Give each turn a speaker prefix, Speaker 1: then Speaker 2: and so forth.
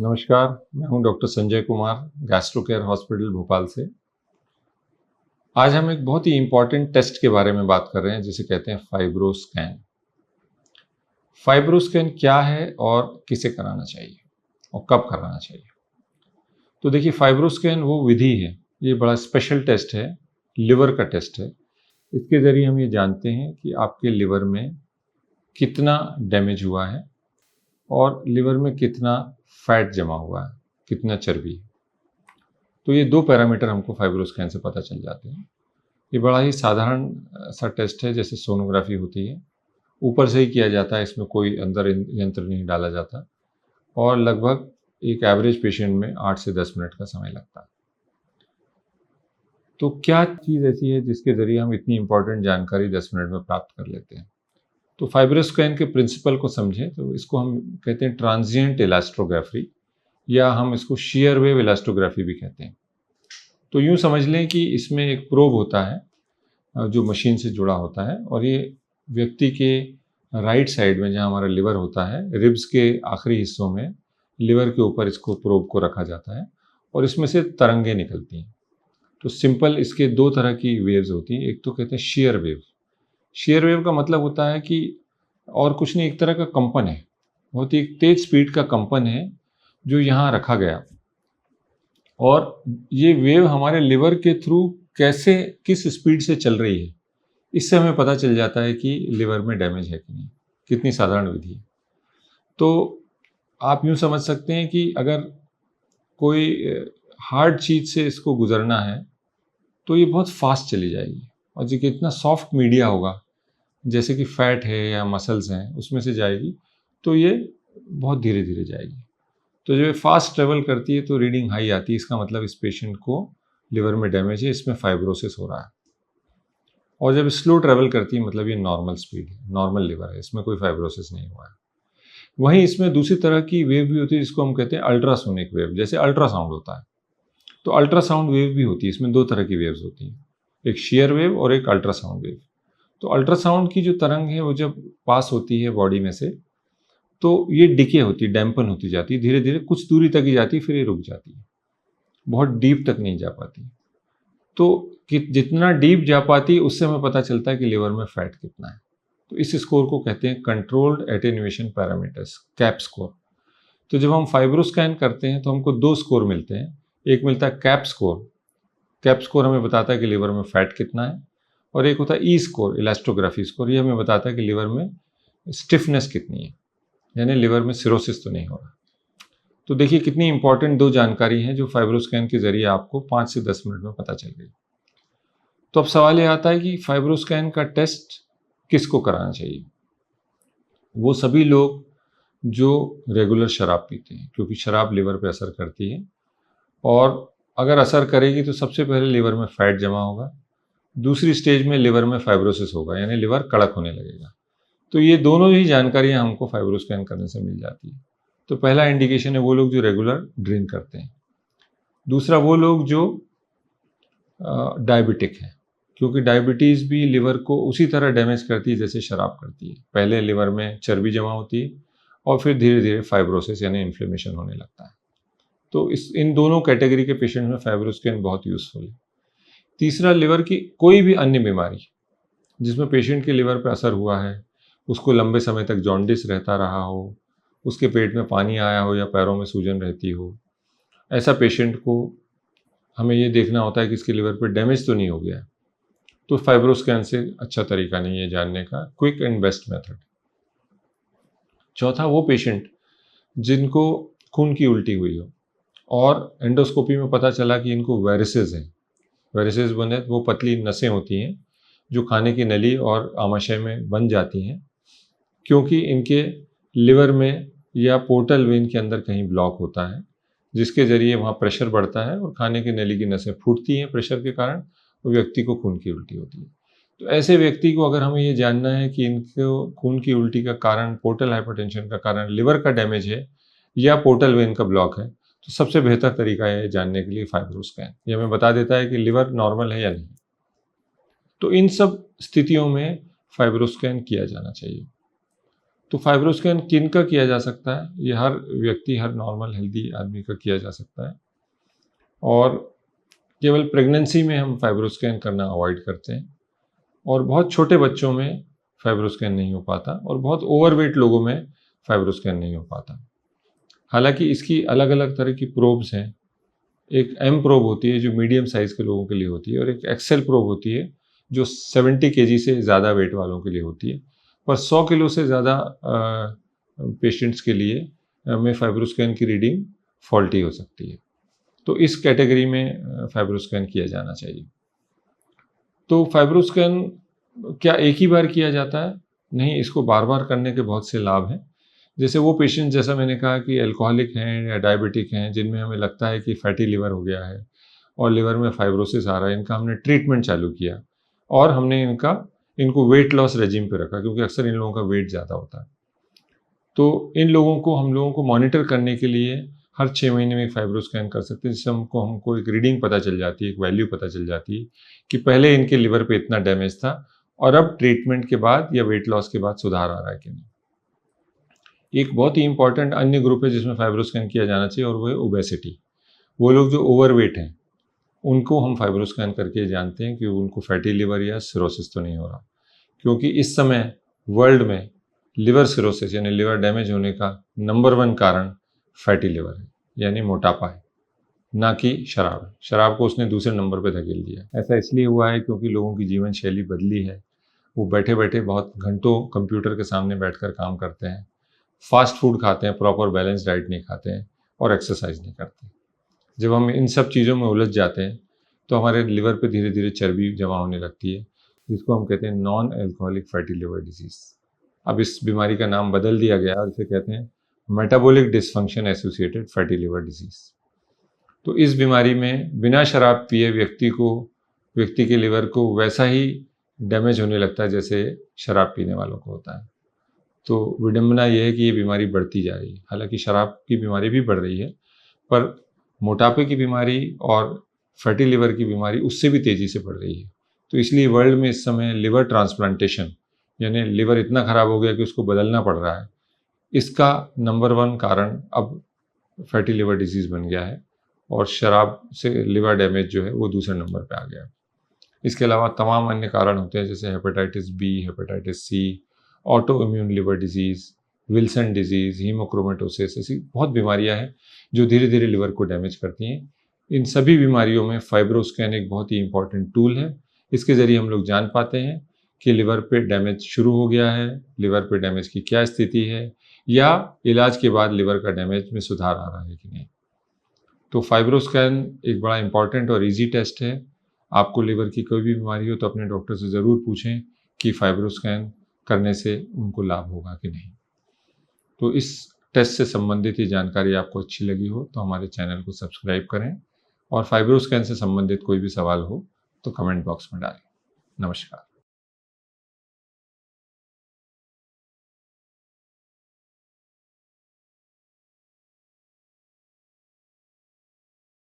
Speaker 1: नमस्कार, मैं हूं doctor Sanjay Kumar, gastro care hospital Bhopal से। आज हम एक बहुत ही इम्पॉर्टेंट टेस्ट के बारे में बात कर रहे हैं जिसे कहते हैं फाइब्रोस्कैन। फाइब्रोस्कैन क्या है और किसे कराना चाहिए और कब कराना चाहिए? तो देखिए, फाइब्रोस्कैन वो विधि है, ये बड़ा स्पेशल टेस्ट है, लिवर का टेस्ट है। इसके ज़रिए हम ये जानते हैं कि आपके लिवर में कितना डैमेज हुआ है और लिवर में कितना फैट जमा हुआ है, कितना चर्बी है। तो ये दो पैरामीटर हमको फाइब्रोस्कैन से पता चल जाते हैं। ये बड़ा ही साधारण सा टेस्ट है, जैसे सोनोग्राफी होती है। ऊपर से ही किया जाता है, इसमें कोई अंदर यंत्र नहीं डाला जाता और लगभग एक एवरेज पेशेंट में 8 से 10 मिनट का समय लगता है। तो क्या चीज़ ऐसी है जिसके ज़रिए हम इतनी इम्पोर्टेंट जानकारी 10 मिनट में प्राप्त कर लेते हैं? तो फाइब्रोस्कैन के प्रिंसिपल को समझें तो इसको हम कहते हैं ट्रांजिएंट इलास्ट्रोग्राफी, या हम इसको शेयर वेव इलास्ट्रोग्राफी भी कहते हैं। तो यूँ समझ लें कि इसमें एक प्रोब होता है जो मशीन से जुड़ा होता है, और ये व्यक्ति के राइट साइड में जहाँ हमारा लिवर होता है, रिब्स के आखिरी हिस्सों में लिवर के ऊपर इसको प्रोब को रखा जाता है और इसमें से तरंगें निकलती हैं। तो सिंपल इसके दो तरह की वेव्स होती हैं। एक तो कहते हैं शेयर वेव। शेयर वेव का मतलब होता है कि और कुछ नहीं, एक तरह का कंपन है, बहुत ही तेज स्पीड का कंपन है जो यहाँ रखा गया, और ये वेव हमारे लिवर के थ्रू कैसे, किस स्पीड से चल रही है, इससे हमें पता चल जाता है कि लिवर में डैमेज है कि नहीं। कितनी साधारण विधि है। तो आप यूँ समझ सकते हैं कि अगर कोई हार्ड चीज़ से इसको गुजरना है तो ये बहुत फास्ट चली जाएगी, और जो कि इतना सॉफ्ट मीडिया होगा जैसे कि फैट है या मसल्स हैं उसमें से जाएगी, तो ये बहुत धीरे धीरे जाएगी। तो जब ये फास्ट ट्रेवल करती है तो रीडिंग हाई आती है, इसका मतलब इस पेशेंट को लिवर में डैमेज है, इसमें फाइब्रोसिस हो रहा है। और जब स्लो ट्रेवल करती है मतलब ये नॉर्मल स्पीड है, नॉर्मल लिवर है, इसमें कोई फाइब्रोसिस नहीं हुआ है। वहीं इसमें दूसरी तरह की वेव भी होती है जिसको हम कहते हैं अल्ट्रासोनिक वेव, जैसे अल्ट्रासाउंड होता है। तो अल्ट्रासाउंड वेव भी होती है, इसमें दो तरह की वेव्स होती हैं, एक शेयर वेव और एक अल्ट्रासाउंड वेव। तो अल्ट्रासाउंड की जो तरंग है वो जब पास होती है बॉडी में से, तो ये डिके होती है, डैम्पन होती जाती है, धीरे धीरे कुछ दूरी तक ही जाती है, फिर ये रुक जाती है, बहुत डीप तक नहीं जा पाती। तो जितना डीप जा पाती है उससे हमें पता चलता है कि लिवर में फैट कितना है। तो इस स्कोर को कहते हैं controlled attenuation parameters, cap score. तो जब हम फाइब्रोस्कैन करते हैं तो हमको दो स्कोर मिलते हैं। एक मिलता है कैप स्कोर, कैप स्कोर हमें बताता है कि लिवर में फैट कितना है, और एक होता है ई स्कोर, इलास्ट्रोग्राफी स्कोर, ये हमें बताता है कि लिवर में स्टिफनेस कितनी है, यानी लिवर में सिरोसिस तो नहीं हो रहा। तो देखिए कितनी इंपॉर्टेंट दो जानकारी हैं जो फाइब्रोस्कैन के जरिए आपको 5 से 10 मिनट में पता चल गई। तो अब सवाल ये आता है कि फाइब्रोस्कैन का टेस्ट किसको कराना चाहिए? वो सभी लोग जो रेगुलर शराब पीते हैं, क्योंकि शराब लिवर पे असर करती है, और अगर असर करेगी तो सबसे पहले लिवर में फैट जमा होगा, दूसरी स्टेज में लिवर में फाइब्रोसिस होगा, यानी लिवर कड़क होने लगेगा। तो ये दोनों ही जानकारियाँ हमको फाइब्रोस्कैन करने से मिल जाती है। तो पहला इंडिकेशन है वो लोग जो रेगुलर ड्रिंक करते हैं। दूसरा वो लोग जो डायबिटिक हैं, क्योंकि डायबिटीज़ भी लिवर को उसी तरह डैमेज करती है जैसे शराब करती है। पहले लिवर में चर्बी जमा होती है और फिर धीरे धीरे फाइब्रोसिस यानी इन्फ्लेमेशन होने लगता है। तो इन दोनों कैटेगरी के पेशेंट में फाइब्रोस्कैन बहुत यूज़फुल है। तीसरा, लिवर की कोई भी अन्य बीमारी जिसमें पेशेंट के लिवर पर असर हुआ है, उसको लंबे समय तक जॉन्डिस रहता रहा हो, उसके पेट में पानी आया हो या पैरों में सूजन रहती हो, ऐसा पेशेंट को हमें ये देखना होता है कि इसके लिवर पर डैमेज तो नहीं हो गया। तो फाइब्रोस्कैन से अच्छा तरीका नहीं है जानने का, क्विक एंड बेस्ट मेथड। चौथा, वो पेशेंट जिनको खून की उल्टी हुई हो और एंडोस्कोपी में पता चला कि इनको वेरिसेस है। वेरिसेस बने वो पतली नसें होती हैं जो खाने की नली और आमाशय में बन जाती हैं, क्योंकि इनके लिवर में या पोर्टल वेन के अंदर कहीं ब्लॉक होता है, जिसके ज़रिए वहाँ प्रेशर बढ़ता है और खाने की नली की नसें फूटती हैं प्रेशर के कारण, वो व्यक्ति को खून की उल्टी होती है। तो ऐसे व्यक्ति को अगर हमें ये जानना है कि इनको खून की उल्टी का कारण, पोर्टल हाइपरटेंशन का कारण लिवर का डैमेज है या पोर्टल वेन का ब्लॉक है, तो सबसे बेहतर तरीका है जानने के लिए फाइब्रोस्कैन। ये हमें बता देता है कि लिवर नॉर्मल है या नहीं। तो इन सब स्थितियों में फाइब्रोस्कैन किया जाना चाहिए। तो फाइब्रोस्कैन किन का किया जा सकता है? ये हर व्यक्ति, हर नॉर्मल हेल्दी आदमी का किया जा सकता है, और केवल प्रेगनेंसी में हम फाइब्रोस्कैन करना अवॉइड करते हैं, और बहुत छोटे बच्चों में फाइब्रोस्कैन नहीं हो पाता, और बहुत ओवरवेट लोगों में फाइब्रोस्कैन नहीं हो पाता। हालांकि इसकी अलग अलग तरह की प्रोब्स हैं। एक एम प्रोब होती है जो मीडियम साइज़ के लोगों के लिए होती है, और एक एक्सेल प्रोब होती है जो 70 केजी से ज़्यादा वेट वालों के लिए होती है। पर 100 किलो से ज़्यादा पेशेंट्स के लिए में फाइब्रोस्कैन की रीडिंग फॉल्टी हो सकती है। तो इस कैटेगरी में फाइब्रोस्कैन किया जाना चाहिए। तो फाइब्रोस्कैन क्या एक ही बार किया जाता है? नहीं, इसको बार बार करने के बहुत से लाभ हैं। जैसे वो पेशेंट, जैसा मैंने कहा कि अल्कोहलिक हैं या डायबिटिक हैं, जिनमें हमें लगता है कि फैटी लिवर हो गया है और लिवर में फाइब्रोसिस आ रहा है, इनका हमने ट्रीटमेंट चालू किया और हमने इनको वेट लॉस रेजिम पे रखा, क्योंकि अक्सर इन लोगों का वेट ज़्यादा होता है। तो इन लोगों को हम लोगों को मॉनिटर करने के लिए हर 6 महीने में एक फाइब्रोस्कैन कर सकते हैं, जिससे हमको एक रीडिंग पता चल जाती है, एक वैल्यू पता चल जाती है कि पहले इनके लिवर पे इतना डैमेज था और अब ट्रीटमेंट के बाद या वेट लॉस के बाद सुधार आ रहा है कि नहीं। एक बहुत ही इंपॉर्टेंट अन्य ग्रुप है जिसमें फाइब्रोस्कैन किया जाना चाहिए, और वो है ओबेसिटी। वो लोग जो ओवरवेट हैं, उनको हम फाइब्रोस्कैन करके जानते हैं कि उनको फैटी लिवर या सिरोसिस तो नहीं हो रहा, क्योंकि इस समय वर्ल्ड में लिवर सिरोसिस यानी लिवर डैमेज होने का नंबर 1 कारण फैटी लिवर है, यानी मोटापा है, ना कि शराब है। शराब को उसने दूसरे नंबर पर धकेल दिया। ऐसा इसलिए हुआ है क्योंकि लोगों की जीवन शैली बदली है। वो बैठे बैठे बहुत घंटों कंप्यूटर के सामने बैठकर काम करते हैं, फास्ट फूड खाते हैं, प्रॉपर बैलेंस डाइट नहीं खाते हैं, और एक्सरसाइज नहीं करते। जब हम इन सब चीज़ों में उलझ जाते हैं तो हमारे लिवर पे धीरे धीरे चर्बी जमा होने लगती है, जिसको हम कहते हैं non alcoholic fatty liver disease. अब इस बीमारी का नाम बदल दिया गया और इसे कहते हैं metabolic dysfunction associated fatty liver disease. तो इस बीमारी में बिना शराब पिए व्यक्ति के लिवर को वैसा ही डैमेज होने लगता है जैसे शराब पीने वालों को होता है। तो विडंबना यह है कि ये बीमारी बढ़ती जा रही है। हालांकि शराब की बीमारी भी बढ़ रही है, पर मोटापे की बीमारी और फैटी लिवर की बीमारी उससे भी तेज़ी से बढ़ रही है। तो इसलिए वर्ल्ड में इस समय लिवर ट्रांसप्लांटेशन, यानी लिवर इतना ख़राब हो गया कि उसको बदलना पड़ रहा है, इसका नंबर 1 कारण अब फैटी लिवर डिजीज़ बन गया है, और शराब से लिवर डैमेज जो है वो दूसरे नंबर पे आ गया। इसके अलावा तमाम अन्य कारण होते हैं, जैसे hepatitis B, hepatitis C, autoimmune liver disease, Wilson disease, hemochromatosis, ऐसी बहुत बीमारियां हैं जो धीरे धीरे लिवर को डैमेज करती हैं। इन सभी बीमारियों में फाइब्रोस्कैन एक बहुत ही इंपॉर्टेंट टूल है। इसके ज़रिए हम लोग जान पाते हैं कि लिवर पे डैमेज शुरू हो गया है, लिवर पे डैमेज की क्या स्थिति है, या इलाज के बाद लिवर का डैमेज में सुधार आ रहा है कि नहीं। तो फाइब्रोस्कैन एक बड़ा इंपॉर्टेंट और ईजी टेस्ट है। आपको लिवर की कोई भी बीमारी हो तो अपने डॉक्टर से ज़रूर पूछें कि फाइब्रोस्कैन करने से उनको लाभ होगा कि नहीं। तो इस टेस्ट से संबंधित ये जानकारी आपको अच्छी लगी हो तो हमारे चैनल को सब्सक्राइब करें, और फाइब्रोस्कैन से संबंधित कोई भी सवाल हो तो कमेंट बॉक्स में डालें। नमस्कार।